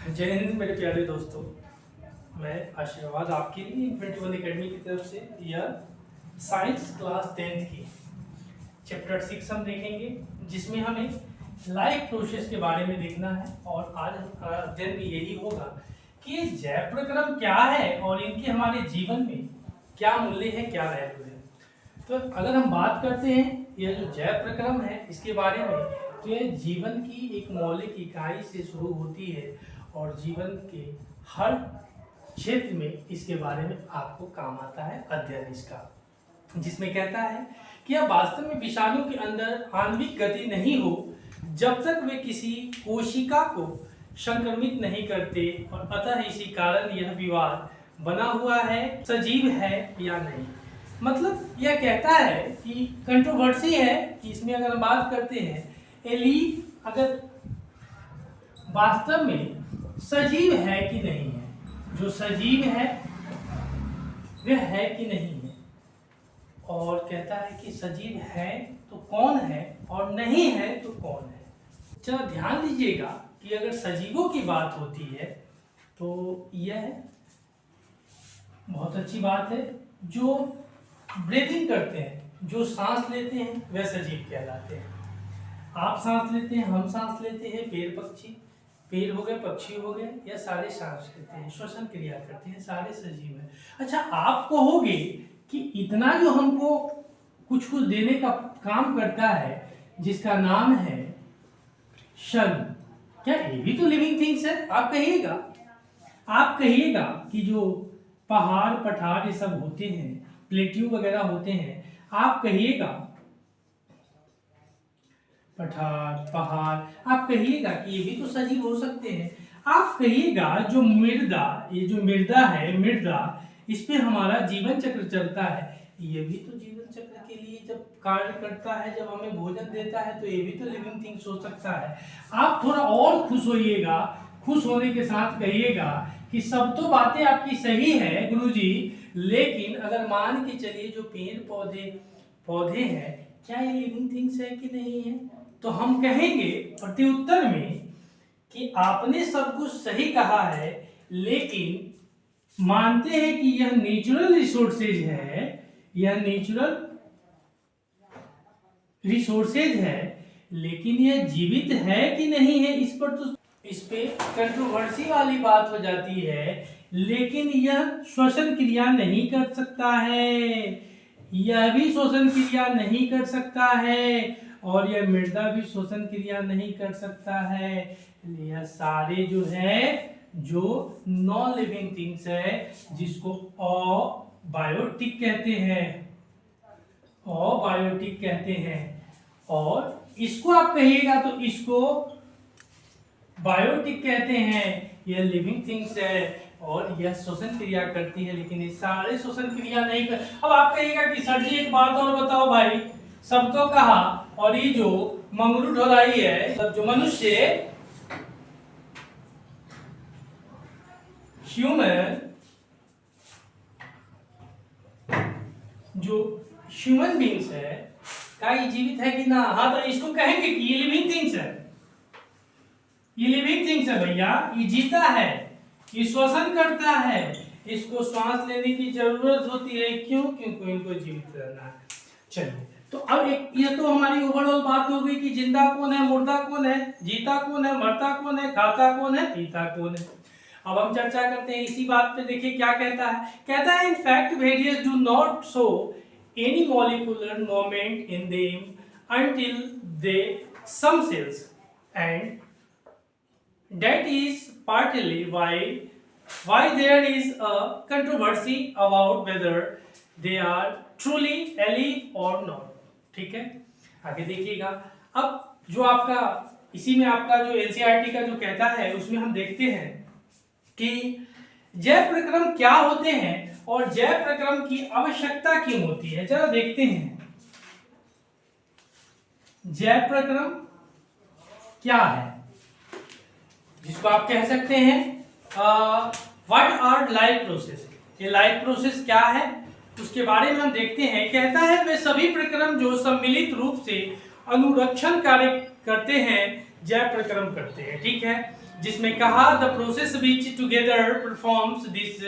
जय हिंद मेरे प्यारे दोस्तों। मैं आशीर्वाद आपके लिए इन्फिनिटी एकेडमी की तरफ से यह साइंस क्लास 10th की चैप्टर 6 हम देखेंगे, जिसमें हमें लाइफ प्रोसेस के बारे में देखना है। और आज हमारा अध्ययन भी यही होगा कि ये जैव प्रक्रम क्या है और इनके हमारे जीवन में क्या मूल्य है, क्या वैल्यू है। तो अगर हम बात करते हैं यह जो जैव प्रक्रम है इसके बारे में, तो यह जीवन की एक मौलिक इकाई से शुरू होती है और जीवन के हर क्षेत्र में इसके बारे में आपको काम आता है अध्ययन इसका, जिसमें कहता है कि यह वास्तव में विषाणु के अंदर आणविक गति नहीं हो जब तक वे किसी कोशिका को संक्रमित नहीं करते, और अतः इसी कारण यह विवाद बना हुआ है सजीव है या नहीं। मतलब यह कहता है कि कंट्रोवर्सी है कि इसमें अगर हम बात करते हैं एलीफ अगर वास्तव में सजीव है कि नहीं है, जो सजीव है वह है कि नहीं है, और कहता है कि सजीव है तो कौन है और नहीं है तो कौन है। चलो ध्यान दीजिएगा कि अगर सजीवों की बात होती है तो यह बहुत अच्छी बात है। जो ब्रीदिंग करते हैं, जो सांस लेते हैं, वह सजीव कहलाते हैं। आप सांस लेते हैं, हम सांस लेते हैं, पेड़ हो गए, पक्षी हो गए, या सारे सांस लेते हैं, श्वसन क्रिया करते हैं, सारे सजीव हैं। अच्छा, आप कहोगे कि इतना जो हमको कुछ कुछ देने का काम करता है जिसका नाम है शन, क्या ये भी तो लिविंग थिंग्स है? आप कहिएगा कि जो पहाड़ पठार ये सब होते हैं, प्लेट्यू वगैरह होते हैं, आप कहिएगा पहाड़, आप कहिएगा कि ये भी तो सजीव हो सकते हैं। आप कहिएगा जो मृदा, ये जो मृदा है, मृदा इस पे हमारा जीवन चक्र चलता है, ये भी तो जीवन चक्र के लिए जब कार्य करता है, जब हमें भोजन देता है, तो ये भी तो लिविंग थिंग्स हो सकता है। आप थोड़ा और खुश होइएगा, खुश होने के साथ कहिएगा कि सब तो बातें आपकी सही है गुरुजी, लेकिन अगर मान के चलिए जो पेड़ पौधे हैं, क्या ये लिविंग थिंग्स है कि नहीं है? तो हम कहेंगे प्रत्युत्तर में कि आपने सब कुछ सही कहा है, लेकिन मानते हैं कि यह नेचुरल रिसोर्सेज है, यह नेचुरल रिसोर्सेज है, लेकिन यह जीवित है कि नहीं है, इस पे कंट्रोवर्सी वाली बात हो जाती है। लेकिन यह श्वसन क्रिया नहीं कर सकता है, यह भी श्वसन क्रिया नहीं कर सकता है, और यह मृदा भी श्वसन क्रिया नहीं कर सकता है। यह सारे जो है जो नॉन लिविंग थिंग्स है, जिसको अबायोटिक कहते हैं, और इसको आप कहिएगा तो इसको बायोटिक कहते हैं। यह लिविंग थिंग्स है और यह श्वसन क्रिया करती है, लेकिन ये सारे श्वसन क्रिया नहीं कर। अब आप कहिएगा कि सर जी एक बात और बताओ भाई, सब तो कहा, और ये जो मंगरू ढोलाई है, सब जो मनुष्य ह्यूमन बींग्स है, क्या ये जीवित है कि ना? हाँ, तो इसको कहेंगे कि ये लिविंग थिंग्स है, ये लिविंग थिंग्स है भैया, ये जीता है, ये श्वसन करता है, इसको सांस लेने की जरूरत होती है। क्यों? क्योंकि इनको जीवित रहना है। चलिए, तो अब एक ये तो हमारी ओवरऑल बात हो गई कि जिंदा कौन है, मुर्दा कौन है, जीता कौन है, मरता कौन है, खाता कौन है, पीता कौन है। अब हम चर्चा करते हैं इसी बात पे। देखिए क्या कहता है। कहता है in fact various do not show any molecular movement in them until they some cells, and that is partly why there is a controversy about whether they are truly alive or not। ठीक है, आगे देखिएगा। अब जो आपका इसी में आपका जो एनसीईआरटी का जो कहता है, उसमें हम देखते हैं कि जैव प्रक्रम क्या होते हैं और जैव प्रक्रम की आवश्यकता क्यों होती है। जरा देखते हैं जैव प्रक्रम क्या है, जिसको आप कह सकते हैं व्हाट आर लाइफ प्रोसेस। ये लाइफ प्रोसेस क्या है उसके बारे में हम देखते हैं। कहता है वे सभी प्रक्रम जो सम्मिलित रूप से अनुरक्षण कार्य करते हैं जैव प्रक्रम करते हैं। ठीक है, जिसमें कहा the process which together performs this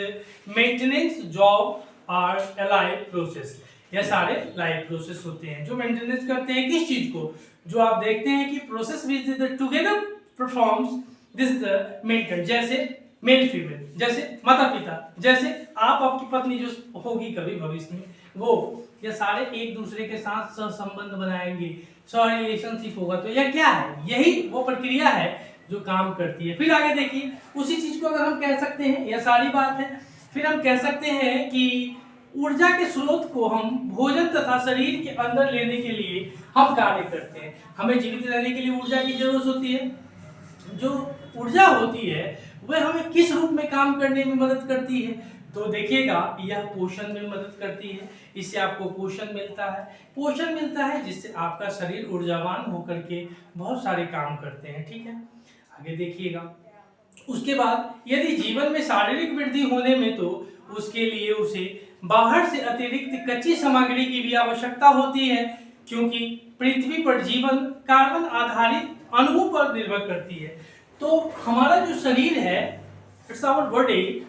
maintenance job are a life process. यह सारे लाइफ प्रोसेस होते हैं जो मेंटेनेंस करते हैं किस चीज को, जो आप देखते हैं कि process which together performs this the maintain, जैसे मेल फीमेल, जैसे माता पिता, जैसे आप आपकी पत्नी जो होगी कभी भविष्य में वो, ये सारे एक दूसरे के साथ सहसंबंध बनाएंगे, सह रिलेशनशिप होगा। तो यह क्या है, यही वो प्रक्रिया है जो काम करती है। फिर आगे देखिए उसी चीज को अगर हम कह सकते हैं, यह सारी बात है, फिर हम कह सकते हैं कि ऊर्जा के स्रोत को हम भोजन तथा शरीर के अंदर लेने के लिए हम कार्य करते हैं। हमें जीवित रहने के लिए ऊर्जा की जरूरत होती है। जो ऊर्जा होती है वह हमें किस रूप में काम करने में मदद करती है, तो देखिएगा यह पोषण में मदद करती है। इससे आपको पोषण मिलता है, पोषण मिलता है जिससे आपका शरीर ऊर्जावान होकर के बहुत सारे काम करते हैं। ठीक है, आगे देखिएगा। उसके बाद यदि जीवन में शारीरिक वृद्धि होने में तो उसके लिए उसे बाहर से अतिरिक्त कच्ची सामग्री की भी आवश्यकता होती है, क्योंकि पृथ्वी पर जीवन कार्बन आधारित अणुओं पर निर्भर करती है। तो हमारा जो शरीर है, इट्स आवर बॉडी,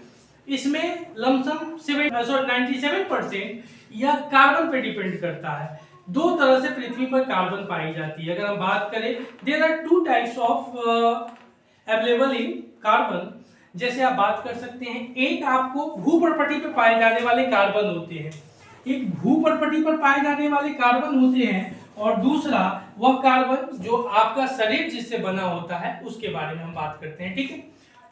इसमें लमसम 97% यह कार्बन पे डिपेंड करता है। दो तरह से पृथ्वी पर कार्बन पाई जाती है। अगर हम बात करें, there are 2 types of available in carbon. जैसे आप बात कर सकते हैं, एक आपको भूपर्पटी पर पाए जाने वाले कार्बन होते हैं, एक भूपर्पटी पर पाए जाने वाले कार्बन होते हैं, और दूसरा वह कार्बन जो आपका शरीर जिससे बना होता है उसके बारे में हम बात करते हैं। ठीक है,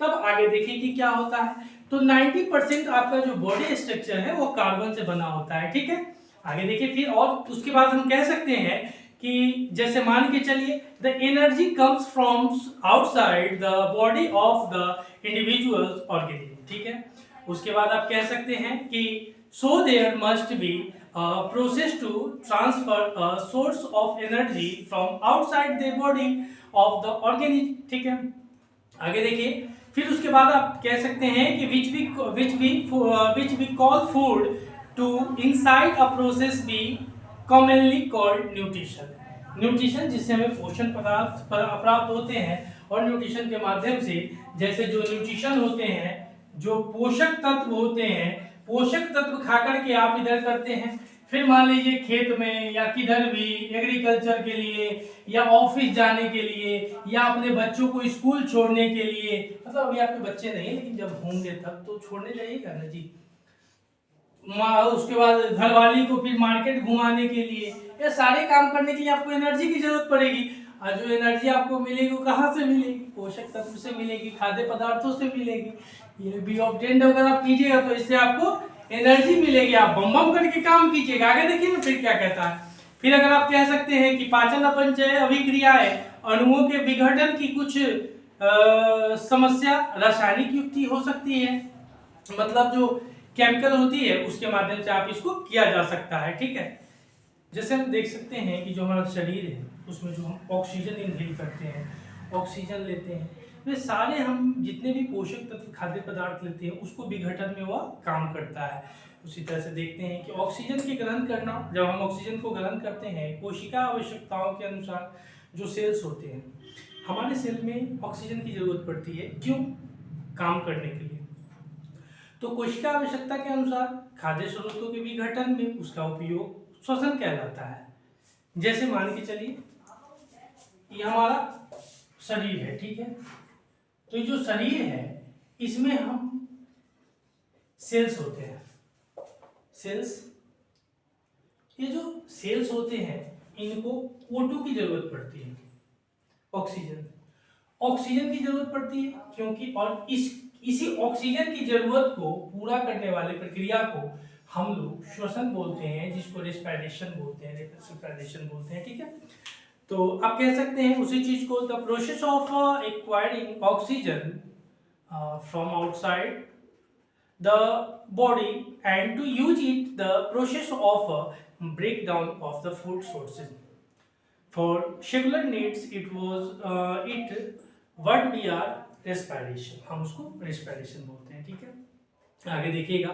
तब आगे देखिए कि क्या होता है। तो 90% आपका जो बॉडी स्ट्रक्चर है वो कार्बन से बना होता है। ठीक है, आगे देखिए फिर, और उसके बाद हम कह सकते हैं कि जैसे मान के चलिए the energy comes from outside the body of the individual organism. ठीक है, उसके बाद आप कह सकते हैं कि so there must be process to transfer a source of energy from outside the body of the organism. ठीक है, आगे देखिए फिर उसके बाद आप कह सकते हैं कि which we call food to inside a process be commonly called nutrition। Nutrition जिससे हमें पोषण पदार्थ प्राप्त होते हैं, और न्यूट्रिशन के माध्यम से जैसे जो न्यूट्रिशन होते हैं, जो पोषक तत्व होते हैं, पोषक तत्व खाकर के आप इधर करते हैं, फिर मान लीजिए खेत में या किधर भी एग्रीकल्चर के लिए या ऑफिस जाने के लिए या अपने बच्चों को स्कूल छोड़ने के लिए, मतलब अभी आपके बच्चे नहीं लेकिन जब होंगे तब तो छोड़ने जाइएगा ना जी। उसके बाद घरवाली को फिर मार्केट घुमाने के लिए, ये सारे काम करने के लिए आपको एनर्जी की जरूरत पड़ेगी। और जो एनर्जी आपको मिलेगी वो कहाँ से मिलेगी, पोषक तत्व से मिलेगी, खाद्य पदार्थों से मिलेगी। ये भी ऑब्टेन्ड अगर आप कीजिएगा तो इससे आपको एनर्जी मिलेगी, आप बम बम करके काम कीजिएगा। आगे देखिए ना फिर क्या कहता है। फिर अगर आप कह सकते हैं कि पाचन अपचय अभिक्रियाएं अणुओं के विघटन की कुछ समस्या रासायनिक युक्ति हो सकती है, मतलब जो केमिकल होती है उसके माध्यम से आप इसको किया जा सकता है। ठीक है, जैसे हम देख सकते हैं कि जो हमारा शरीर है उसमें जो हम ऑक्सीजन इनहेल करते हैं, ऑक्सीजन लेते हैं, वे सारे हम जितने भी पोषक तत्व खाद्य पदार्थ लेते हैं उसको विघटन में वह काम करता है। उसी तरह से देखते हैं कि ऑक्सीजन के ग्रहण करना, जब हम ऑक्सीजन को ग्रहण करते हैं कोशिका आवश्यकताओं के अनुसार जो सेल्स होते हैं, हमारे सेल में ऑक्सीजन की जरूरत पड़ती है, क्यों, काम करने के लिए। तो कोशिका आवश्यकता के अनुसार खाद्य स्रोतों के विघटन में उसका उपयोग श्वसन कहलाता है। जैसे मान के चलिए ये हमारा शरीर है, ठीक है, तो ये जो शरीर है इसमें हम सेल्स होते हैं, सेल्स, ये जो सेल्स होते हैं इनको O2 की जरूरत पड़ती है, ऑक्सीजन की जरूरत पड़ती है, क्योंकि और इसी ऑक्सीजन की जरूरत को पूरा करने वाले प्रक्रिया को हम लोग श्वसन बोलते हैं, जिसको रेस्पिरेशन बोलते हैं, रेस्पिरेशन बोलते हैं। ठीक है, तो आप कह सकते हैं उसी चीज को, the process of acquiring oxygen from outside the body and to use it the process of break down of the food sources for cellular needs it was it what we are respiration, हम उसको respiration बोलते हैं। ठीक है, आगे देखिएगा,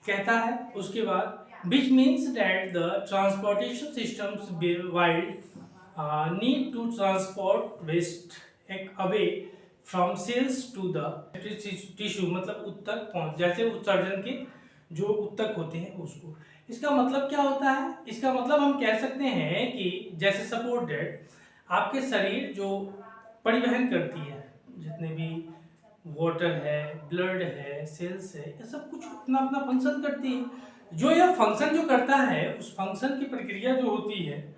कहता है उसके बाद which means that the transportation systems wild need to transport waste away from cells to the tissue, मतलब उत्तक पहुंच, जैसे उत्सर्जन के जो उत्तक होते हैं उसको। इसका मतलब क्या होता है? इसका मतलब हम कह सकते हैं कि जैसे सपोज दैट आपके शरीर जो परिवहन करती है, जितने भी वाटर है, ब्लड है, सेल्स है, ये सब कुछ अपना अपना फंक्शन करती है। जो यह फंक्शन जो करता है, उस फंक्शन की प्रक्रिया जो होती है,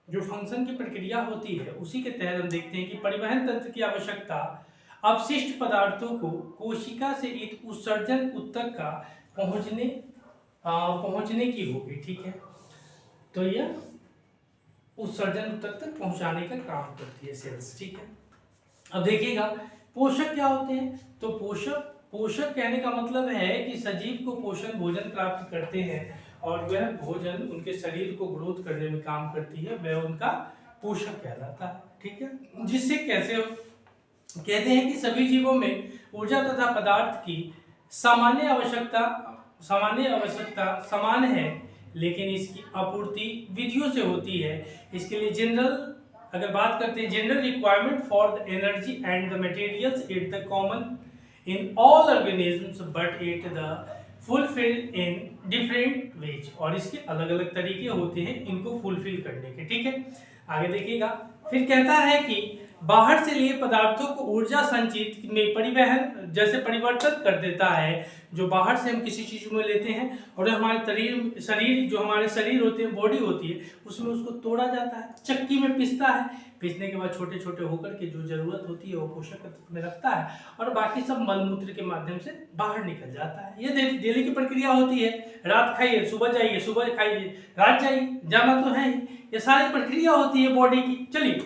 जो फंक्शन की प्रक्रिया होती है, उसी के तहत हम देखते हैं कि परिवहन तंत्र की आवश्यकता अपशिष्ट पदार्थों को कोशिका से एक उत्सर्जन उत्तक का पहुंचने की होगी। ठीक है, तो यह उत्सर्जन उत्तक तक पहुंचाने का काम करती है सेल्स। ठीक है, अब देखिएगा पोषक क्या होते हैं। तो पोषक कहने का मतलब है कि सजीव को पोषण भोजन प्राप्त करते हैं और वह भोजन उनके शरीर को ग्रोथ करने में काम करती है, वह उनका पोषक कहलाता है। ठीक है, जिससे कैसे कहते हैं कि सभी जीवों में ऊर्जा तथा पदार्थ की सामान्य आवश्यकता समान है, लेकिन इसकी आपूर्ति विधियों से होती है। इसके लिए अगर बात करते हैं general requirement for the energy and the materials it the common in all organisms but it the fulfilled in different ways, और इसके अलग अलग तरीके होते हैं इनको फुलफिल करने के। ठीक है, आगे देखिएगा, फिर कहता है कि बाहर से लिए पदार्थों को ऊर्जा संचित में परिवहन जैसे परिवर्तित कर देता है। जो बाहर से हम किसी चीज में लेते हैं और हमारे शरीर जो हमारे शरीर होते हैं, बॉडी होती है, उसमें उसको तोड़ा जाता है, चक्की में पिसता है, पिसने के बाद छोटे छोटे होकर के जो जरूरत होती है वो पोषक तत्व में रखता है और बाकी सब मलमूत्र के माध्यम से बाहर निकल जाता है। ये डेली की प्रक्रिया होती है। रात खाइए, सुबह जाइए, सुबह खाइए, रात जाइए, जाना तो है ही। ये सारी प्रक्रिया होती है बॉडी की। चलिए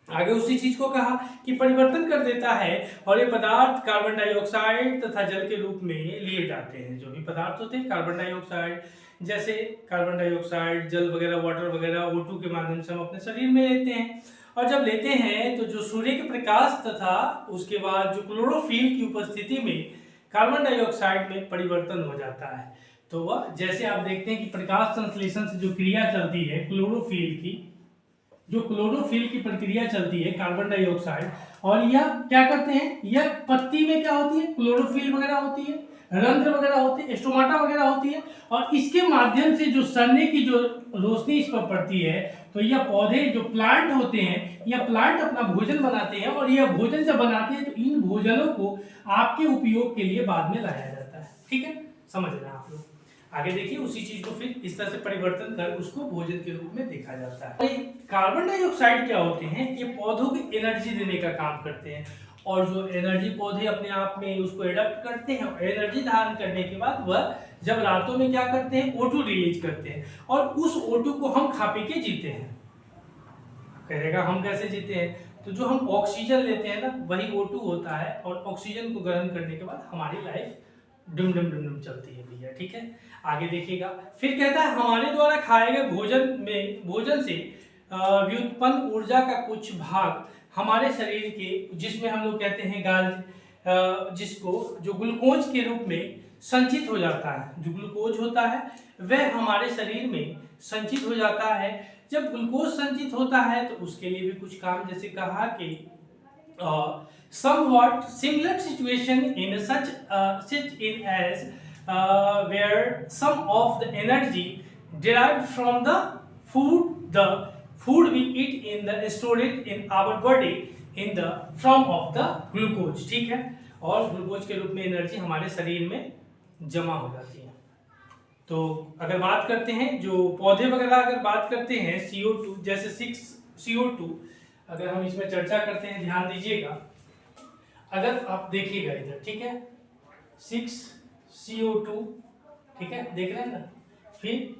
आगे उसी चीज को कहा कि परिवर्तन कर देता है और ये पदार्थ कार्बन डाइऑक्साइड तथा जल के रूप में लिए जाते हैं। जो भी पदार्थ होते हैं कार्बन डाइऑक्साइड, जैसे कार्बन डाइऑक्साइड, जल वगैरह, वाटर वगैरह O2 के माध्यम से हम अपने शरीर में लेते हैं। और जब लेते हैं तो जो सूर्य के प्रकाश तथा उसके बाद जो क्लोरोफिल की उपस्थिति में कार्बन डाइऑक्साइड में परिवर्तन हो जाता है। तो वह जैसे आप देखते हैं कि प्रकाश संश्लेषण से जो क्रिया चलती है, क्लोरोफिल की प्रक्रिया चलती है कार्बन डाइऑक्साइड, और यह क्या करते हैं, यह पत्ती में क्या होती है, क्लोरोफिल वगैरह होती है, रंध्र वगैरह होते हैं, स्टोमाटा वगैरह होती है, और इसके माध्यम से जो सनने की जो रोशनी इस पर पड़ती है, तो यह पौधे जो प्लांट होते हैं, यह प्लांट अपना भोजन बनाते हैं, और यह भोजन जब बनाते हैं तो इन भोजनों को आपके उपयोग के लिए बाद में लाया जाता है। ठीक है, समझ रहे हैं आप लोग। आगे देखिए उसी चीज को फिर इस तरह से परिवर्तन कर उसको भोजन के रूप में देखा जाता है। कार्बन डाइऑक्साइड क्या होते हैं, ये पौधों की एनर्जी देने का काम करते हैं, और जो एनर्जी पौधे अपने आप में उसको एडप्ट करते हैं, एनर्जी धारण करने के बाद वह जब रातों में क्या करते हैं, O2 रिलीज करते हैं, और उस O2 को हम खा पी के जीते हैं। कहेगा हम कैसे जीते हैं, तो जो हम ऑक्सीजन लेते हैं ना, वही O2 होता है, और ऑक्सीजन को ग्रहण करने के बाद हमारी लाइफ डुम डुम डुम डुम चलती है भैया। ठीक है, आगे देखिएगा, फिर कहता है हमारे द्वारा खाए गए भोजन से व्युत्पन्न ऊर्जा का कुछ भाग हमारे शरीर के, जिसमें हम लोग कहते हैं गाल, जिसको जो ग्लूकोज के रूप में संचित हो जाता है, जो ग्लूकोज होता है वह हमारे शरीर में संचित हो जाता है। जब ग्लूकोज संचित होता है तो उसके लिए भी कुछ काम, जैसे कहा कि somewhat similar situation in such in as where some of the energy derived from the food we eat in the storage in our body in the form of the glucose। ठीक है, और ग्लूकोज के रूप में energy हमारे शरीर में जमा हो जाती है। तो अगर बात करते हैं जो पौधे वगैरह, अगर बात करते हैं CO2, जैसे 6CO2, अगर हम इसमें चर्चा करते हैं, ध्यान दीजिएगा, अगर आप देखिएगा इधर, ठीक है, 6CO2, ठीक है, देख रहे हैं ना, फिर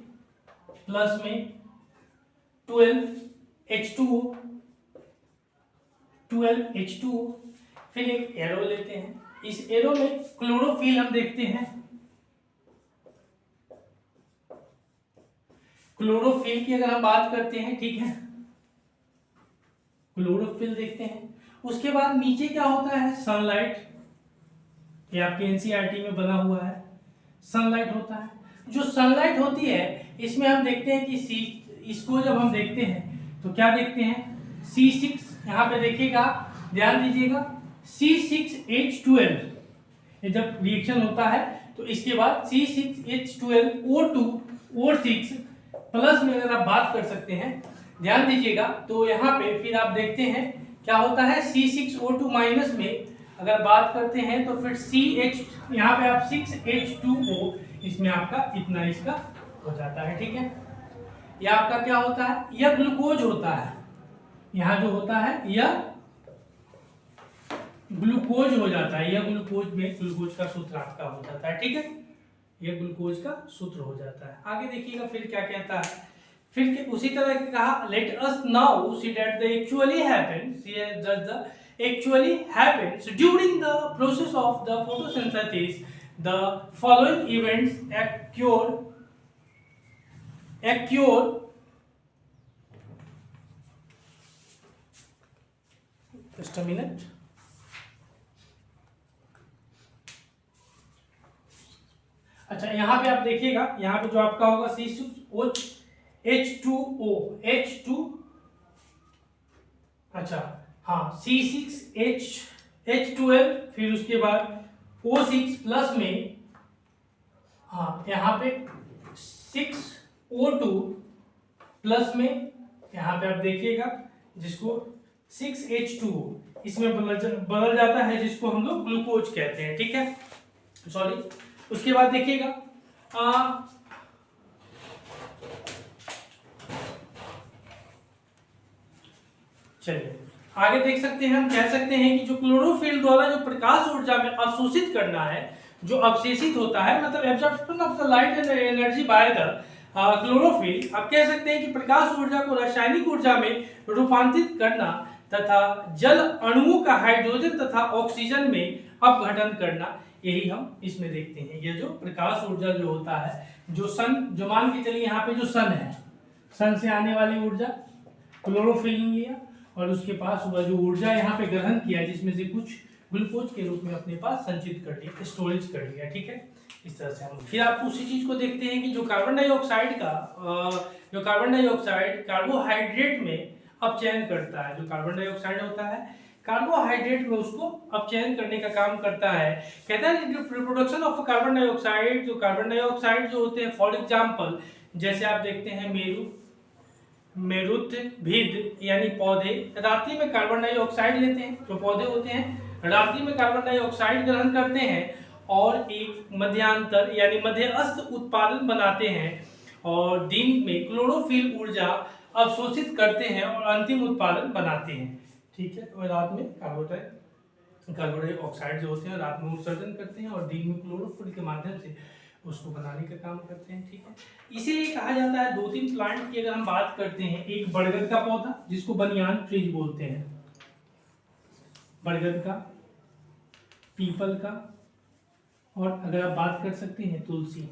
प्लस में 12H2O, फिर एक एरो लेते हैं, इस एरो में क्लोरोफिल हम देखते हैं, क्लोरोफिल की अगर हम बात करते हैं, ठीक है, क्लोरोफिल देखते हैं। उसके बाद नीचे क्या होता है, सनलाइट, ये आपके एनसीईआरटी में बना हुआ है, सनलाइट होता है। जो सनलाइट होती है इसमें हम देखते हैं कि इसको जब हम देखते हैं तो क्या देखते हैं, C6, यहाँ पे देखिएगा, ध्यान दीजिएगा, C6H12, ये जब रिएक्शन होता है तो इसके बाद C6H12O2 O6 प्लस में अगर आप बात कर सकते हैं, ध्यान दीजिएगा, तो यहाँ पे फिर आप देखते हैं क्या होता है, C6O2 माइनस में अगर बात करते हैं तो फिर CH, यहाँ पे आप 6H2O, इसमें आपका इतना इसका हो जाता है, ठीक है। यह आपका क्या होता है, यह ग्लूकोज होता है, यहाँ जो होता है यह ग्लूकोज हो जाता है, यह ग्लूकोज में ग्लूकोज का सूत्र आपका हो जाता है, ठीक है, यह ग्लूकोज का सूत्र हो जाता है। आगे देखिएगा फिर क्या कहता है, फिर उसी तरह कहा, let us now see that the actually happens, the actually happens during the process of the photosynthesis. The following events occur. Just a minute. अच्छा, यहाँ पे आप देखिएगा, यहाँ पे जो आपका होगा H2O, अच्छा हाँ, C6H12, फिर उसके बाद O6 प्लस में, हाँ यहाँ पे 6O2 प्लस में, यहाँ पे आप देखिएगा जिसको 6H2O, इसमें बदल जाता है, जिसको हम लोग ग्लूकोज कहते हैं, ठीक है, सॉरी। उसके बाद देखिएगा चलिए आगे देख सकते हैं, हम कह सकते हैं कि जो क्लोरोफिल द्वारा जो प्रकाश ऊर्जा में अवशोषित करना है, जो अवशेषित होता है, मतलब absorption of the light and energy by the chlorophyll, आप कह सकते हैं कि प्रकाश ऊर्जा को रासायनिक ऊर्जा में रूपांतरित करना तथा जल अणुओं का हाइड्रोजन तथा ऑक्सीजन में अपघटन करना, यही हम इसमें देखते हैं। यह जो प्रकाश ऊर्जा जो होता है, जो सन, जो मान के चलिए यहाँ पे जो सन है, सन से आने वाली ऊर्जा क्लोरोफिल ने लिया और उसके पास हुआ जो ऊर्जा यहाँ पे ग्रहण किया, जिसमें से कुछ ग्लूकोज के रूप में अपने पास संचित कर लिया, स्टोरेज कर लिया, ठीक है। इस तरह से हम फिर आप उसी चीज को देखते हैं कि जो कार्बन डाइऑक्साइड कार्बोहाइड्रेट में अपचयन करता है, जो कार्बन डाइऑक्साइड होता है कार्बोहाइड्रेट में उसको अपचयन करने का काम करता है। कहता है रिप्रोडक्शन ऑफ कार्बन डाइऑक्साइड, जो कार्बन डाइऑक्साइड जो होते हैं, फॉर एग्जाम्पल जैसे आप देखते हैं मेरुद्भिद यानी पौधे रात्रि में कार्बन डाइऑक्साइड लेते हैं, जो पौधे होते हैं रात्रि में कार्बन डाइऑक्साइड ग्रहण करते हैं और एक मध्यांतर यानी मध्यस्थ उत्पादन बनाते हैं और दिन में क्लोरोफिल ऊर्जा अवशोषित करते हैं और अंतिम उत्पादन बनाते हैं, ठीक है। और रात में कार्बन डाइऑक्साइड जो होते हैं रात में उत्सर्जन करते हैं और दिन में क्लोरोफिल के माध्यम से उसको बनाने का काम करते हैं, ठीक है। इसीलिए कहा जाता है, 2-3 प्लांट की अगर हम बात करते हैं, एक बरगद का पौधा जिसको बनियान ट्रीज बोलते हैं, बरगद का, पीपल का, और अगर आप बात कर सकते हैं तुलसी,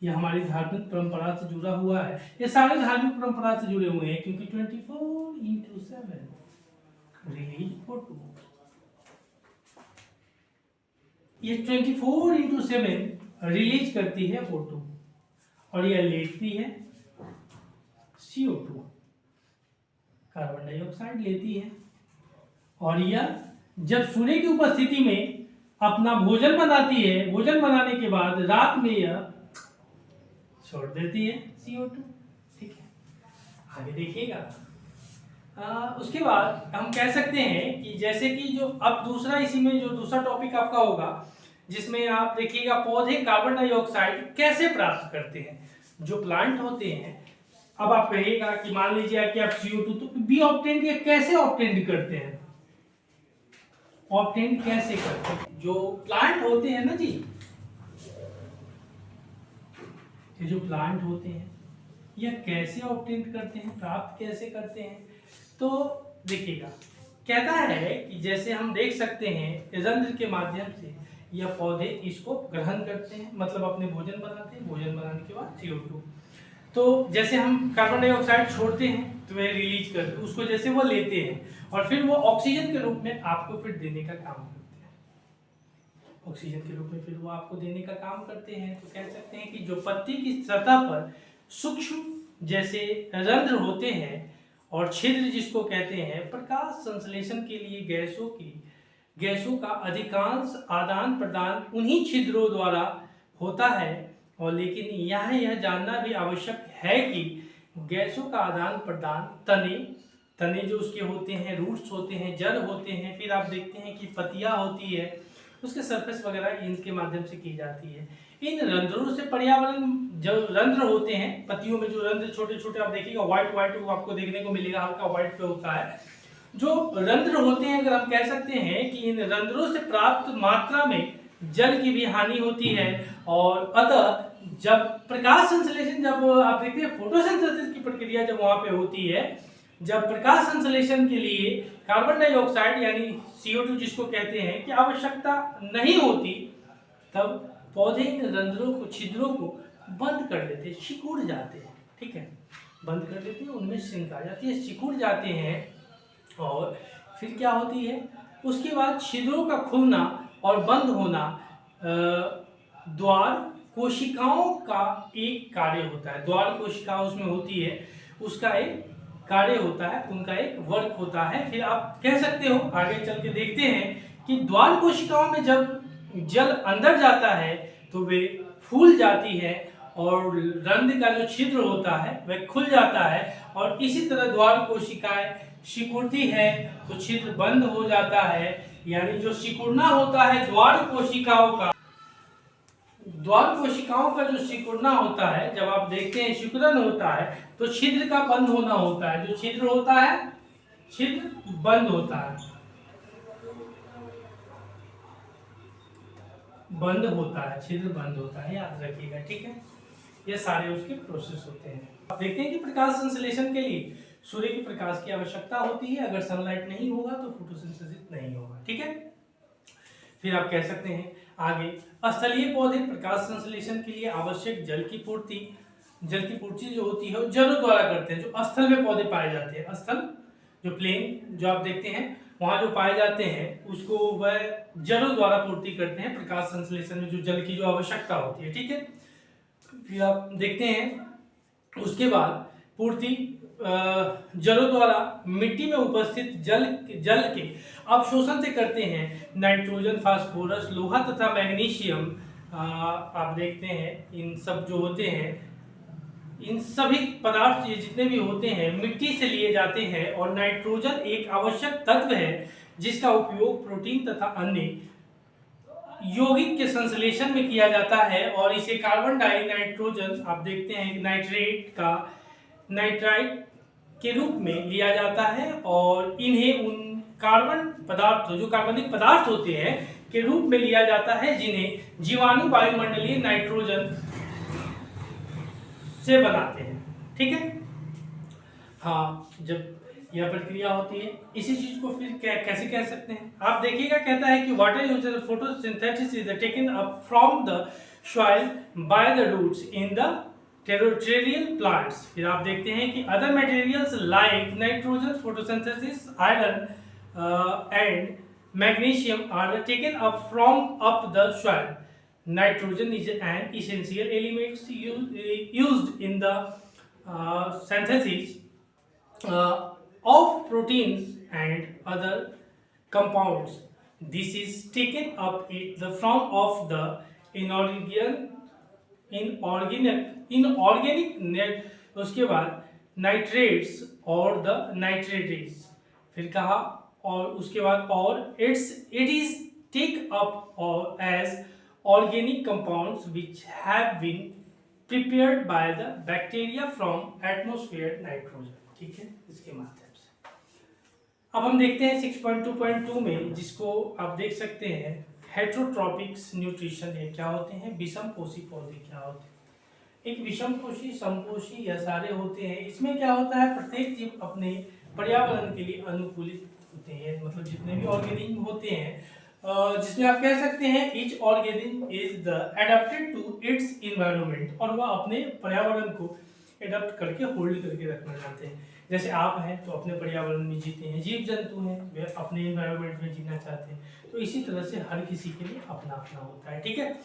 ये हमारी धार्मिक परंपरा से जुड़ा हुआ है। ये सारे धार्मिक परंपरा से जुड़े हुए हैं क्योंकि 24/7 रिलीज फोटो, ये 24/7 रिलीज करती है फोटो और यह लेती है CO2, कार्बन डाइऑक्साइड लेती है और यह जब सूर्य की उपस्थिति में अपना भोजन बनाती है, भोजन बनाने के बाद रात में यह छोड़ देती है CO2, ठीक है। आगे देखिएगा, उसके बाद हम कह सकते हैं कि जैसे कि जो अब दूसरा, इसी में जो दूसरा टॉपिक आपका होगा जिसमें आप देखिएगा पौधे कार्बन डाइऑक्साइड कैसे प्राप्त करते हैं। जो प्लांट होते हैं, अब आप कहिएगा कि मान लीजिए कि आप CO2 तो बी ऑब्टेंड या कैसे ऑब्टेंड करते हैं, ऑब्टेंड कैसे करते हैं। जो प्लांट होते हैं ना जी, ये जो प्लांट होते हैं यह कैसे ऑब्टेंड करते हैं, प्राप्त कैसे करते हैं, तो देखिएगा कहता है कि जैसे हम देख सकते हैं रंध्र के माध्यम से यह पौधे इसको ग्रहण करते हैं, मतलब अपने भोजन बनाते हैं, भोजन बनाने के बाद CO2, तो जैसे हम कार्बन डाइऑक्साइड छोड़ते हैं तो वह रिलीज करते हैं उसको, जैसे वो लेते हैं और फिर वो ऑक्सीजन के रूप में आपको फिर देने का काम करते हैं, ऑक्सीजन के रूप में फिर वो आपको देने का काम करते हैं। तो कह सकते हैं कि जो पत्ती की सतह पर सूक्ष्म जैसे रंध्र होते हैं और छिद्र जिसको कहते हैं, प्रकाश संश्लेषण के लिए गैसों का अधिकांश आदान प्रदान उन्हीं छिद्रों द्वारा होता है। और लेकिन यहाँ यह जानना भी आवश्यक है कि गैसों का आदान प्रदान तने जो उसके होते हैं, रूट्स होते हैं, जड़ होते हैं, फिर आप देखते हैं कि पत्तियां होती है, उसके सरफेस वगैरह इनके माध्यम से की जाती है। इन रंध्रों से पर्यावरण, जो रंध्र होते हैं पत्तियों में, जो रंध्र छोटे छोटे आप देखिएगा व्हाइट व्हाइट वो आपको देखने को मिलेगा, हल्का व्हाइट पे होता है। जो रंध्र होते हैं, अगर हम कह सकते हैं कि इन रंध्रों से प्राप्त मात्रा में जल की भी हानि होती है। और अतः जब प्रकाश संश्लेषण, जब आप देखते हैं फोटोसिंथेसिस की प्रक्रिया जब वहां पे होती है, जब प्रकाश संश्लेषण के लिए कार्बन डाइऑक्साइड यानी CO2 जिसको कहते हैं की आवश्यकता नहीं होती, तब पौधे इन रंध्रों को, छिद्रों को बंद कर देते हैं, सिकुड़ जाते हैं। ठीक है, बंद कर देते हैं, उनमें श्रिंक आ जाती है, सिकुड़ जाते हैं। और फिर क्या होती है, उसके बाद छिद्रों का खुलना और बंद होना द्वार कोशिकाओं का एक कार्य होता है। द्वार कोशिका उसमें होती है, उसका एक कार्य होता है, उनका एक वर्क होता है। फिर आप कह सकते हो, आगे चल के देखते हैं कि द्वार कोशिकाओं में जब जल अंदर जाता है तो वे फूल जाती है और रंध्र का जो छिद्र होता है वह खुल जाता है। और इसी तरह द्वार कोशिकाएं सिकुड़ती है तो छिद्र बंद हो जाता है। यानी जो सिकुड़ना होता है द्वार कोशिकाओं का, द्वार कोशिकाओं का जो सिकुड़ना होता है, जब आप देखते हैं सिकुड़न होता है तो छिद्र का बंद होना होता है। जो छिद्र होता है, छिद्र बंद होता है, बंद होता है, छिद्र बंद होता है, याद रखिएगा। ठीक है, ये सारे उसके प्रोसेस होते हैं। आप देखते हैं कि प्रकाश संश्लेषण के लिए सूर्य के प्रकाश की आवश्यकता होती है। अगर सनलाइट नहीं होगा तो फोटोसिंथेसिस नहीं होगा। ठीक है, फिर आप कह सकते हैं आगे, स्थलीय पौधे प्रकाश संश्लेषण के लिए आवश्यक जल की पूर्ति जो होती है वो जड़ों द्वारा करते हैं। जो स्थल में पौधे पाए जाते हैं, स्थल जो प्लेन जो आप देखते हैं वहां जो पाए जाते हैं, उसको वह जड़ों द्वारा पूर्ति करते हैं प्रकाश संश्लेषण में, जो जल की जो आवश्यकता होती है। ठीक है, फिर आप देखते हैं उसके बाद पूर्ति जड़ों द्वारा मिट्टी में उपस्थित जल के अवशोषण से करते हैं। नाइट्रोजन, फास्फोरस, लोहा तथा मैग्नीशियम, आप देखते हैं इन सब जो होते हैं, इन सभी पदार्थ जितने भी होते हैं मिट्टी से लिए जाते हैं। और नाइट्रोजन एक आवश्यक तत्व है जिसका उपयोग प्रोटीन तथा अन्य यौगिक के संश्लेषण में किया जाता है। और इसे कार्बन डाई नाइट्रोजन, आप देखते हैं नाइट्राइट के रूप में लिया जाता है। और इन्हें उन कार्बन पदार्थ, जो कार्बनिक पदार्थ होते हैं, के रूप में लिया जाता है जिन्हें जीवाणु वायुमंडलीय नाइट्रोजन से बनाते हैं। ठीक है, हाँ, जब यह प्रक्रिया होती है, इसी चीज को फिर कैसे कह सकते हैं, आप देखिएगा, कहता है कि water used in photosynthesis is taken up from the soil by the roots in the terrestrial plants. फिर आप देखते हैं कि other materials like nitrogen, photosynthesis, iron and magnesium are taken up from up the soil. Nitrogen is an essential element used in the synthesis of proteins and other compounds. This is taken up in the form of the inorganic उसके बाद nitrates और the nitrates. फिर कहा, और उसके बाद और it is take up or as organic compounds which have been prepared by the bacteria from atmosphere nitrogen। ठीक है, इसके माध्यम से अब हम देखते हैं 6.2.2 में, जिसको आप देख सकते हैं हेटेरोट्रॉपिक्स न्यूट्रिशन। ये क्या होते हैं, विषमपोषी पौधे क्या होते हैं। एक विषमपोषी, समपोषी, यह सारे होते हैं। इसमें क्या होता है, प्रत्येक जीव अपने पर्यावरण के लिए अनुकूलित होते हैं, मतलब जितने भी ऑर्गेनिज्म होते हैं, जिसमें आप कह सकते हैं each organism is the adapted to its environment, और वह अपने पर्यावरण को एडाप्ट करके होल्ड करके रखना चाहते हैं। जैसे आप हैं तो अपने पर्यावरण में जीते हैं, जीव जंतु हैं वे अपने एनवायरनमेंट में जीना चाहते हैं। तो इसी तरह से हर किसी के लिए अपना अपना होता है। ठीक है,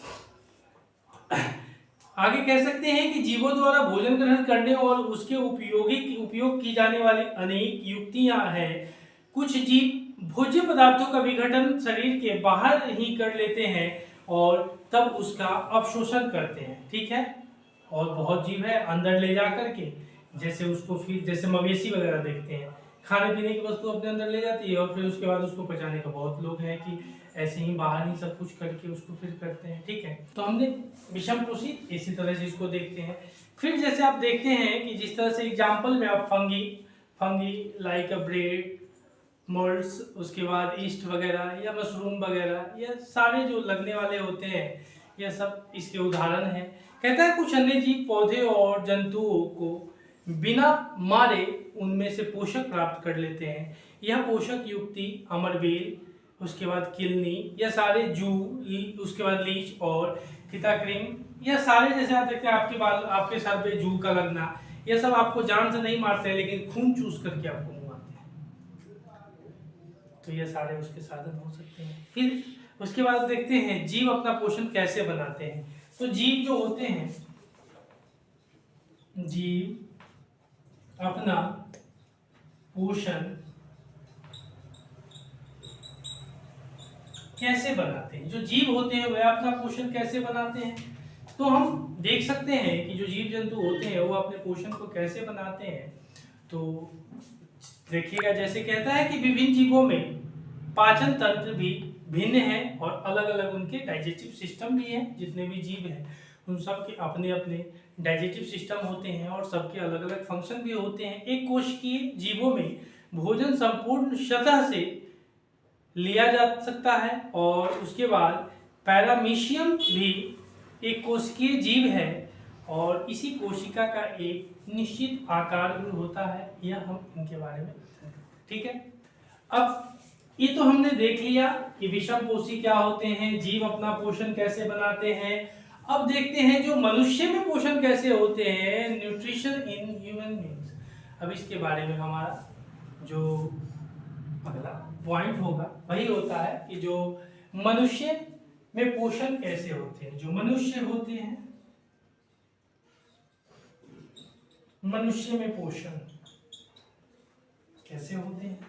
आगे कह सकते हैं कि जीवों द्वारा भोजन ग्रहण करने और उसके उपयोग की जाने वाली अनेक युक्तियां हैं। कुछ जीव भोज्य पदार्थों का विघटन शरीर के बाहर ही कर लेते हैं और तब उसका अवशोषण करते हैं, ठीक है। और बहुत जीव है अंदर ले जा करके, जैसे उसको फिर जैसे मवेशी वगैरह देखते हैं, खाने पीने की वस्तु अपने अंदर ले जाती है और फिर उसके बाद उसको पचाने का बहुत लोग हैं कि ऐसे ही बाहर ही सब कुछ करके उसको फिर करते हैं, ठीक है। तो हमने विषम पोषी इसी तरह से इसको देखते हैं। फिर जैसे आप देखते हैं कि जिस तरह से एग्जाम्पल में आप फंगी लाइक अ ब्रेड, मोल्ड्स, उसके बाद ईस्ट वगैरह या मशरूम वगैरह, या सारे जो लगने वाले होते हैं यह सब इसके उदाहरण हैं। कहता है कुछ अन्य जीव पौधे और जंतुओं को बिना मारे उनमें से पोषक प्राप्त कर लेते हैं। यह पोषक युक्ति अमरबेल, उसके बाद किलनी, या सारे जू, उसके बाद लीच और फिताक्रीम, यह सारे जैसे आप देखते हैं आपके बाल आपके सर पे जू का लगना, यह सब आपको जान से नहीं मारते हैं लेकिन खून चूस करके आपको मुंह आते हैं। तो ये सारे उसके साधन हो सकते हैं। फिर उसके बाद देखते हैं जीव अपना पोषण कैसे बनाते हैं। तो जीव जो होते हैं, जीव अपना पोषण कैसे बनाते हैं, जो जीव होते हैं वह अपना पोषण कैसे बनाते हैं। तो हम देख सकते हैं कि जो जीव जंतु होते हैं वो अपने पोषण को कैसे बनाते हैं। तो देखिएगा, जैसे कहता है कि विभिन्न जीवों में पाचन तंत्र भी भिन्न है और अलग अलग उनके डाइजेस्टिव सिस्टम भी हैं। जितने भी जीव हैं उन सब के अपने अपने डाइजेस्टिव सिस्टम होते हैं और सबके अलग अलग फंक्शन भी होते हैं। एक कोशिकीय जीवों में भोजन संपूर्ण सतह से लिया जा सकता है और उसके बाद पैरामीशियम भी एक कोशिकीय जीव है और इसी कोशिका का एक निश्चित आकार भी होता है। यह हम इनके बारे में, ठीक है। अब ये तो हमने देख लिया कि विषम पोषी क्या होते हैं, जीव अपना पोषण कैसे बनाते हैं। अब देखते हैं जो मनुष्य में पोषण कैसे होते हैं, न्यूट्रिशन इन ह्यूमन बीइंग्स। अब इसके बारे में हमारा जो अगला पॉइंट होगा वही होता है कि जो मनुष्य में पोषण कैसे होते हैं। जो मनुष्य होते हैं, मनुष्य में पोषण कैसे होते हैं,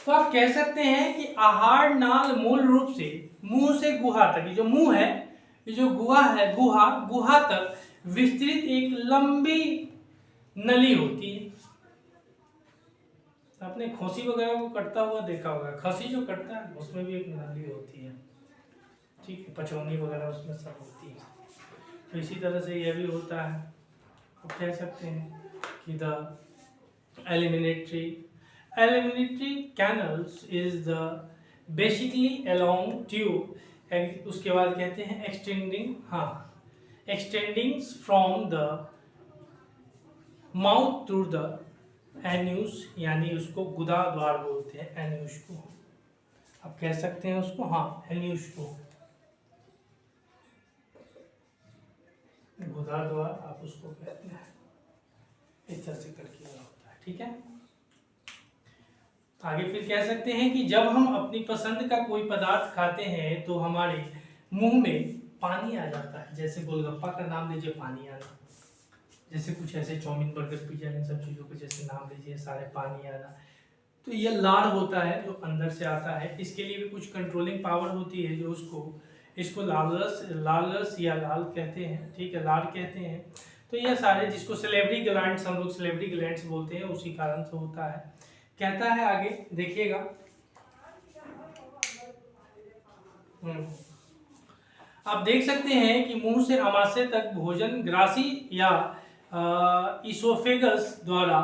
तो आप कह सकते हैं कि आहार नाल मूल रूप से मुंह से गुहा तक, ये जो मुंह है, ये जो गुहा है, गुहा तक विस्तृत एक लंबी नली होती है। आपने खोसी वगैरह को कटता हुआ देखा होगा, खसी जो कटता है उसमें भी एक नली होती है, ठीक है, पचौनी वगैरह उसमें सब होती है। तो इसी तरह से यह भी होता है। आप कह सकते हैं कि the alimentary canals is the basically a long tube, उसके बाद कहते हैं extending from the mouth to the anus, यानी उसको गुदा द्वार बोलते हैं, एन्यूस को आप कह सकते हैं उसको, एन्यूस को गुदा द्वार आप उसको कहते हैं। इस तरह से करके होता है, ठीक है। आगे फिर कह सकते हैं कि जब हम अपनी पसंद का कोई पदार्थ खाते हैं तो हमारे मुंह में पानी आ जाता है। जैसे गोलगप्पा का नाम लीजिए, पानी आना, जैसे कुछ ऐसे चाउमीन, बर्गर, पिज्जा, इन सब चीज़ों के जैसे नाम लीजिए, सारे पानी आना। तो यह लार होता है जो अंदर से आता है। इसके लिए भी कुछ कंट्रोलिंग पावर होती है जो इसको लालरस या लाल कहते हैं, ठीक है, लार कहते हैं। तो यह सारे जिसको सेलेब्री ग्लैंड्स, हम लोग सेलेब्री ग्लैंड्स बोलते हैं, उसी कारण से होता है। कहता है आगे देखिएगा, आप देख सकते हैं कि मुंह से अमाशय तक भोजन ग्रासी या इसोफेगस द्वारा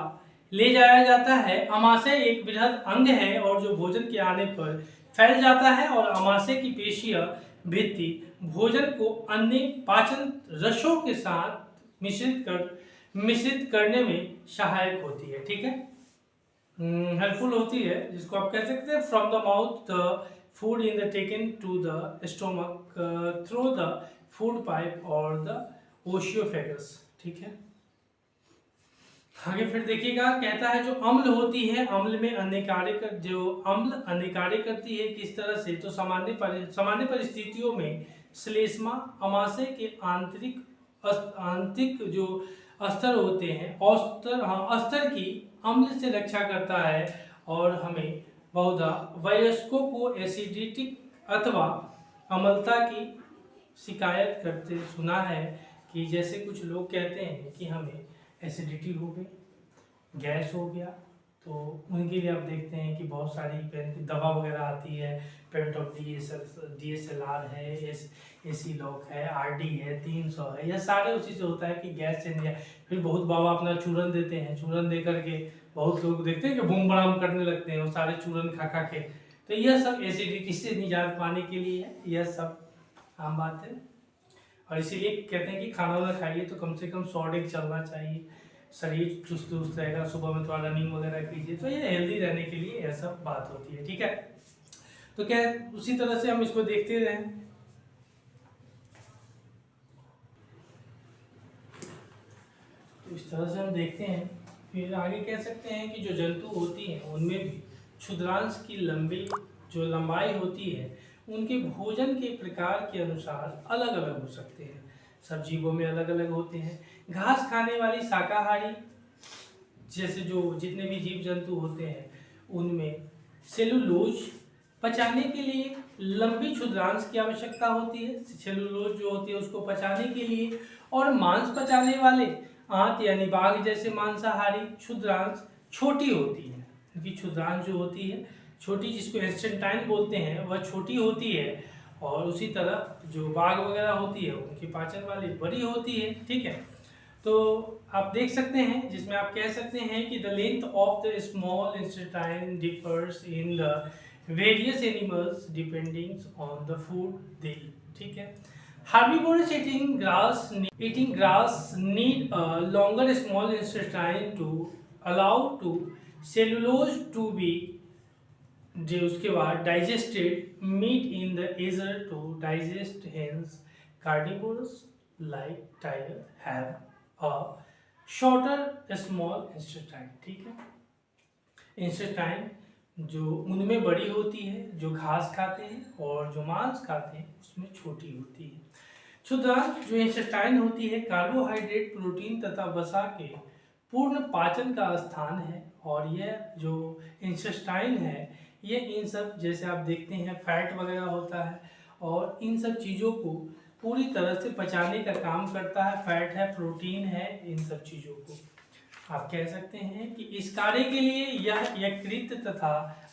ले जाया जाता है। अमाशय एक बृहद अंग है और जो भोजन के आने पर फैल जाता है और अमाशय की पेशीय भित्ति भोजन को अन्य पाचन रसों के साथ मिश्रित करने में सहायक होती है, ठीक है, हेल्पफुल होती है, जिसको आप कह सकते हैं from the mouth the food in the taken to the stomach through the food pipe और द ओशियोफेगस, ठीक है। आगे फिर देखिएगा, कहता है जो अम्ल होती है, अम्ल में अन्य कार्य करती है किस तरह से। तो सामान्य परिस्थितियों में श्लेष्मा अमाशय के आंतरिक जो अस्तर होते हैं, अस्तर की अम्ल से रक्षा करता है और हमें बहुधा वयस्कों को एसिडिटी अथवा अम्लता की शिकायत करते सुना है कि जैसे कुछ लोग कहते हैं कि हमें एसिडिटी हो गई, गैस हो गया, तो उनके लिए आप देखते हैं कि बहुत सारी दवा वगैरह आती है। पेंटॉप DSLR है, एसी लॉक है, RD है, 300 है, यह सारे उसी से होता है कि गैस चेंज है। फिर बहुत बाबा अपना चूरन देते हैं, चूरन दे करके बहुत लोग देखते हैं कि बूम बराम करने लगते हैं वो सारे चूरन खा खा के। तो यह सब एसिडिटी से निजात पाने के लिए है, यह सब आम बात है। और इसीलिए कहते हैं कि खाना वाना खाइए तो कम से कम 100 डेग चलना चाहिए, शरीर चुस्त दुरुस्त रहेगा। सुबह में थोड़ा रनिंग वगैरह कीजिए, तो ये हेल्दी रहने के लिए यह सब बात होती है। ठीक है, तो क्या उसी तरह से हम इसको देखते रहें। तो इस तरह से हम देखते हैं। फिर आगे कह सकते हैं कि जो जंतु होती हैं उनमें भी क्षुद्रांश की लंबाई होती है, उनके भोजन के प्रकार के अनुसार अलग अलग हो सकते हैं। सब जीवों में अलग अलग होते हैं। घास खाने वाली शाकाहारी जैसे जो जितने भी जीव जंतु होते हैं उनमें सेलुलोज पचाने के लिए लंबी क्षुद्रांश की आवश्यकता होती है। सेलुलोज जो होती है उसको पचाने के लिए। और मांस पचाने वाले आंत यानी बाघ जैसे मांसाहारी क्षुद्रांश छोटी होती है। उनकी क्षुद्रांश जो होती है छोटी, जिसको इंस्टेंटाइन बोलते हैं, वह छोटी होती है। और उसी तरह जो बाघ वगैरह होती है उनकी पाचन वाली बड़ी होती है। ठीक है, तो आप देख सकते हैं जिसमें आप कह सकते हैं कि the length of the small intestine differs in the various animals depending on the food they eat. ठीक है, herbivores eating grass need a longer small intestine to allow to cellulose to be जो उसके बाद digested meat in the easier to digest, hence carnivores like tiger have a shorter small intestine। ठीक है, इंस्टेंटाइन जो उनमें बड़ी होती है जो घास खाते हैं, और जो मांस खाते हैं उसमें छोटी होती है। क्षुद्रांश जो इंस्टेंटाइन होती है कार्बोहाइड्रेट, प्रोटीन तथा वसा के पूर्ण पाचन का स्थान है। और यह जो इंस्टेंटाइन है ये इन सब जैसे आप देखते हैं फैट वगैरह होता है और इन सब चीज़ों को पूरी तरह से पचाने का काम करता है। फैट है, प्रोटीन है, इन सब चीज़ों को आप कह सकते हैं कि इस कार्य के लिए यह यकृत तथा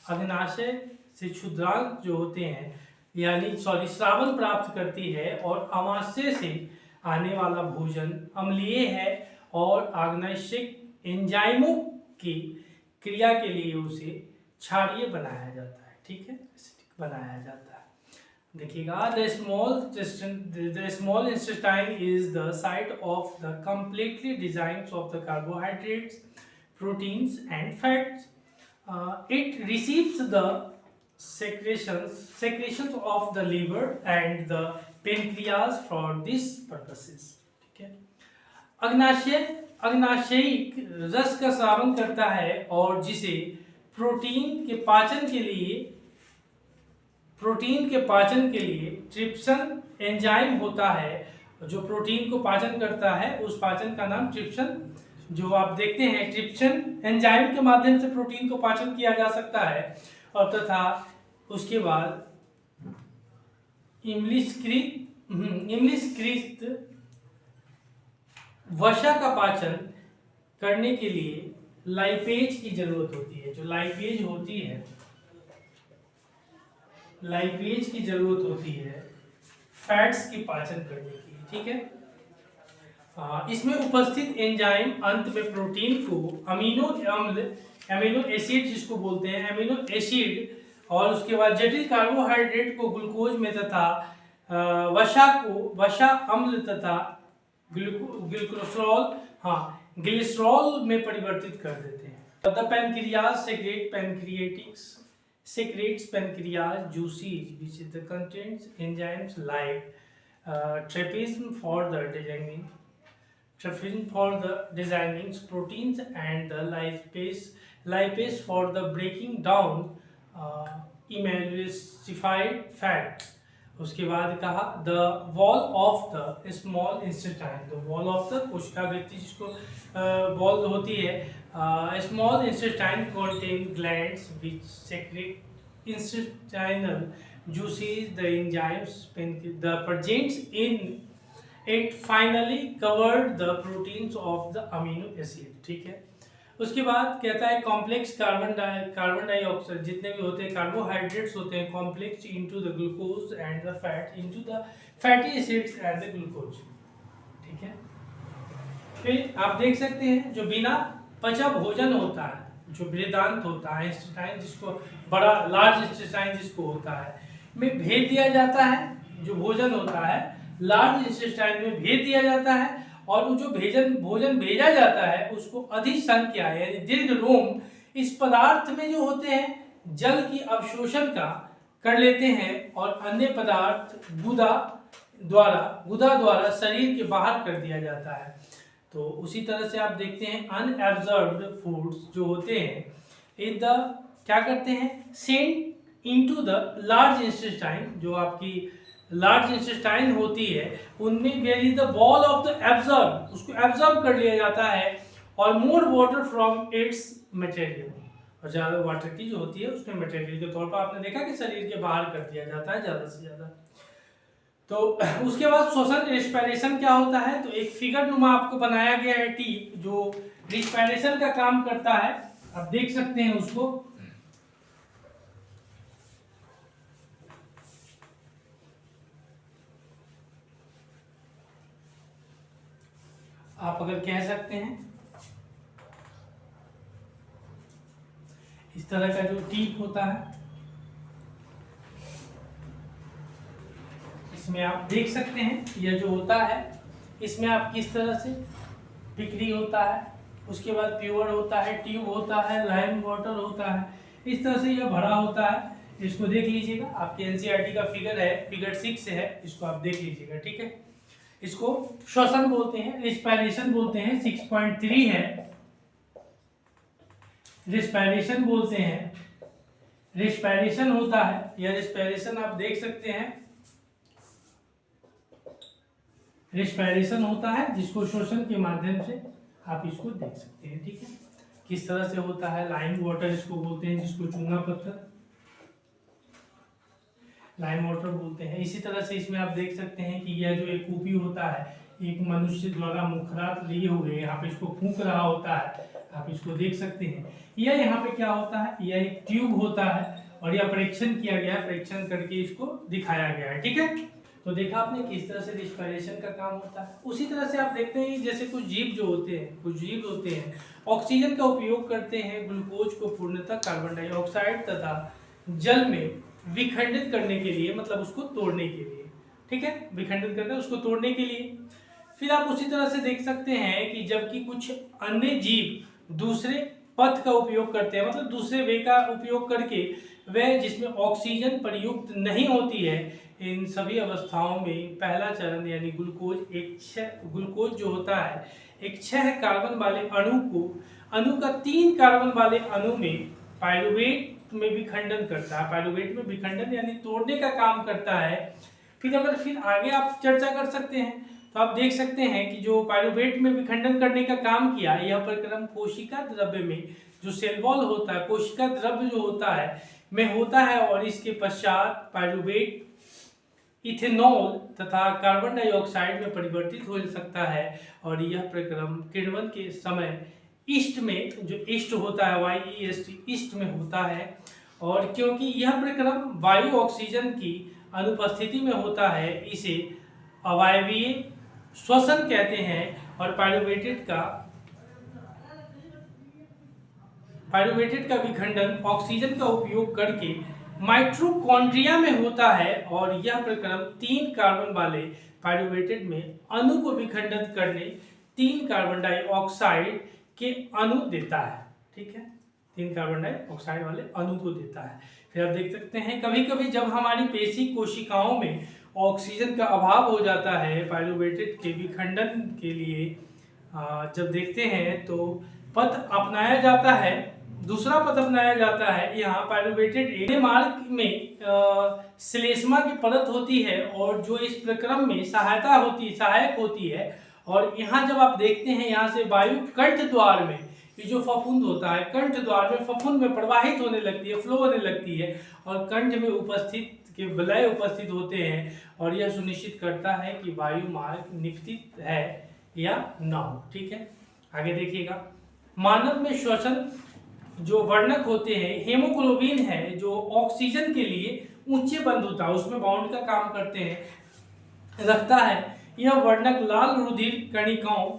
अग्नाशय से क्षुद्रांश जो होते हैं यानी श्रावण प्राप्त करती है। और अमाशय से आने वाला भोजन अम्लीय है और आग्नेयिक एंजाइमों की क्रिया के लिए उसे क्षारीय बनाया जाता है। ठीक है, एसिडिक बनाया जाता है। देखिएगा, the small intestine is the site of the completely designs of the carbohydrates, proteins and fats. It receives the secretions of the liver and the pancreas for these purposes। ठीक है, अग्नाशयिक रस का स्रावन करता है और जिसे प्रोटीन के पाचन के लिए ट्रिप्सन एंजाइम होता है। जो प्रोटीन को पाचन करता है उस पाचन का नाम ट्रिप्सन, जो आप देखते हैं ट्रिप्सन एंजाइम के माध्यम से प्रोटीन को पाचन किया जा सकता है। और तथा उसके बाद इम्लिस्कृत वसा का पाचन करने के लिए लाइपेज की जरूरत होती है। जो लाइपेज की जरूरत होती है फैट्स की पाचन करने के लिए। ठीक है, इसमें उपस्थित एंजाइम अंत में प्रोटीन को अमीनो एसिड जिसको बोलते हैं अमीनो एसिड, और उसके बाद जटिल कार्बोहाइड्रेट को ग्लूकोज में तथा वसा अम्ल तथा ग्लिसरॉल में परिवर्तित कर देते हैं। The pancreas secretes pancreas juices which is the contains enzymes like trypsin for the designing proteins and the lipase for the breaking down emulsified fats। उसके बाद कहा the wall of the small intestine, the wall of the कोशिका वृत्ति जिसको wall होती है Small intestine contain glands which secrete intestinal juices. The enzymes the presents in it finally covered the proteins of the amino acid. ठीक है, उसके बाद कहता है कॉम्प्लेक्स कार्बन डाइऑक्साइड जितने भी होते हैं कार्बोहाइड्रेट्स होते हैं complex into the glucose and the fat into the fatty acids and the glucose. ठीक है, फिर आप देख सकते हैं जो बिना पचा भोजन होता है, जो बृहदान्त होता है इंटेस्टाइन, जिसको बड़ा लार्ज इंटेस्टाइन जिसको होता है, में भेज दिया जाता है। जो भोजन होता है लार्ज इंटेस्टाइन में भेज दिया जाता है और वो जो भोजन भेजा जाता है उसको अधिसंख्या यानी दीर्घ रोम इस पदार्थ में जो होते हैं जल की अवशोषण का कर लेते हैं और अन्य पदार्थ गुदा द्वारा शरीर के बाहर कर दिया जाता है। तो उसी तरह से आप देखते हैं अनएब्जॉर्ब्ड फूड्स जो होते हैं इन द क्या करते हैं send into the large intestine, जो आपकी लार्ज इंटेस्टाइन होती है उनमें where is the wall of the absorb, उसको एब्जॉर्ब कर लिया जाता है और more water from its material, और ज़्यादा वाटर की जो होती है उसमें मटेरियल के तौर पर आपने देखा कि शरीर के बाहर कर दिया जाता है ज़्यादा से ज़्यादा। तो उसके बाद श्वसन रेस्पिरेशन क्या होता है, तो एक फिगर नुमा आपको बनाया गया है टीप जो रेस्पिरेशन का काम करता है, आप देख सकते हैं उसको। आप अगर कह सकते हैं इस तरह का जो टीप होता है इसमें आप देख सकते हैं यह जो होता है इसमें आप किस तरह से बिक्री होता है, उसके बाद प्योर होता है, ट्यूब होता है, लाइम वाटर होता है, इस तरह से यह भरा होता है। इसको देख लीजिएगा, आपके एनसीईआरटी का फिगर है, फिगर 6 है, इसको आप देख लीजिएगा। ठीक है, इसको श्वसन बोलते हैं, रेस्पिरेशन बोलते हैं, 6.3 है रेस्पिरेशन बोलते हैं, रेस्पिरेशन होता है। यह रेस्पिरेशन आप देख सकते हैं, रेस्पिरेशन होता है जिसको श्वसन के माध्यम से आप इसको देख सकते हैं। ठीक है, किस तरह से होता है, लाइम वाटर इसको बोलते हैं, जिसको चूना पत्थर लाइम वाटर बोलते हैं। इसी तरह से इसमें आप देख सकते हैं कि यह जो एक कूपी होता है एक मनुष्य द्वारा मुखरात लिए हुए यहाँ पे इसको फूंक रहा होता है, आप इसको देख सकते हैं। यह यहाँ पे क्या होता है, यह एक ट्यूब होता है और यह परीक्षण किया गया है, परीक्षण करके इसको दिखाया गया है। ठीक है, तो देखा आपने किस तरह से रेस्पिरेशन का काम होता है। उसी तरह से आप देखते हैं जैसे कुछ जीव होते हैं ऑक्सीजन का उपयोग करते हैं ग्लूकोज को पूर्णतः कार्बन डाइऑक्साइड तथा जल में विखंडित करने के लिए, मतलब उसको तोड़ने के लिए। ठीक है, विखंडित करना उसको तोड़ने के लिए। फिर आप उसी तरह से देख सकते हैं कि जबकि कुछ अन्य जीव दूसरे पथ का उपयोग करते हैं, मतलब दूसरे वे का उपयोग करके वह जिसमें ऑक्सीजन प्रयुक्त नहीं होती है, इन सभी अवस्थाओं में पहला चरण यानी ग्लूकोज जो होता है एक 6 कार्बन वाले अणु का 3 कार्बन वाले अणु में पाइरुवेट में विखंडन करता है। पाइरुवेट में विखंडन यानी तोड़ने का काम करता है। फिर आगे आप चर्चा कर सकते हैं तो आप देख सकते हैं कि जो पाइरुवेट में विखंडन करने का काम किया, यह प्रक्रम कोशिका द्रव्य में जो सेल वॉल होता है, कोशिका द्रव्य जो होता है में होता है और इसके पश्चात पाइरुवेट इथेनॉल तथा कार्बन डाइऑक्साइड में परिवर्तित हो सकता है। और यह प्रक्रम किण्वन के समय ईस्ट में, जो ईस्ट होता है YEST ईस्ट में होता है, और क्योंकि यह प्रक्रम वायु ऑक्सीजन की अनुपस्थिति में होता है इसे अवायवीय श्वसन कहते हैं। और पाइरुवेटेड का विखंडन ऑक्सीजन का उपयोग करके माइटोकॉन्ड्रिया में होता है और यह प्रक्रम 3 कार्बन वाले पाइरुवेटेड में अणु को विखंडित करने 3 कार्बन डाइऑक्साइड के अणु देता है। ठीक है, 3 कार्बन डाइऑक्साइड वाले अणु को देता है। फिर आप देख सकते हैं कभी कभी जब हमारी पेशी कोशिकाओं में ऑक्सीजन का अभाव हो जाता है, पाइरुवेटेड के विखंडन के लिए जब देखते हैं तो पथ अपनाया जाता है, दूसरा पथ अपनाया जाता है। यहाँ पाइरुवेटेड मार्ग में श्लेष्मा की परत होती है और जो इस प्रक्रम में सहायक होती है। और यहाँ जब आप देखते हैं यहाँ से वायु कंठ द्वार में ये जो फफूंद होता है कंठ द्वार में फफूंद में प्रवाहित होने लगती है, फ्लो होने लगती है और कंठ में उपस्थित के विलय उपस्थित होते हैं और यह सुनिश्चित करता है कि वायु मार्ग निपतित है या ना हो। ठीक है, आगे देखिएगा। मानव में श्वसन जो वर्णक होते हैं, हेमोग्लोबिन है जो ऑक्सीजन के लिए ऊंचे बंध होता है, उसमें बाउंड का काम करते हैं, रखता है। यह वर्णक लाल रुधिर कणिकाओं,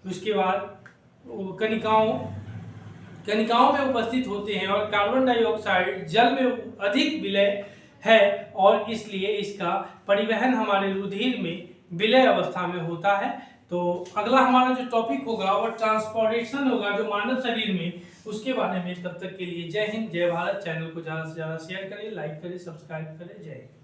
उसके बाद कणिकाओं में उपस्थित होते हैं और कार्बन डाइऑक्साइड जल में अधिक विलय है और इसलिए इसका परिवहन हमारे रुधिर में विलय अवस्था में होता है। तो अगला हमारा जो टॉपिक होगा वो ट्रांसपोर्टेशन होगा जो मानव शरीर में, उसके बारे में। तब तक के लिए जय हिंद, जय भारत। चैनल को ज़्यादा से ज़्यादा शेयर करें, लाइक करें, सब्सक्राइब करें। जय हिंद।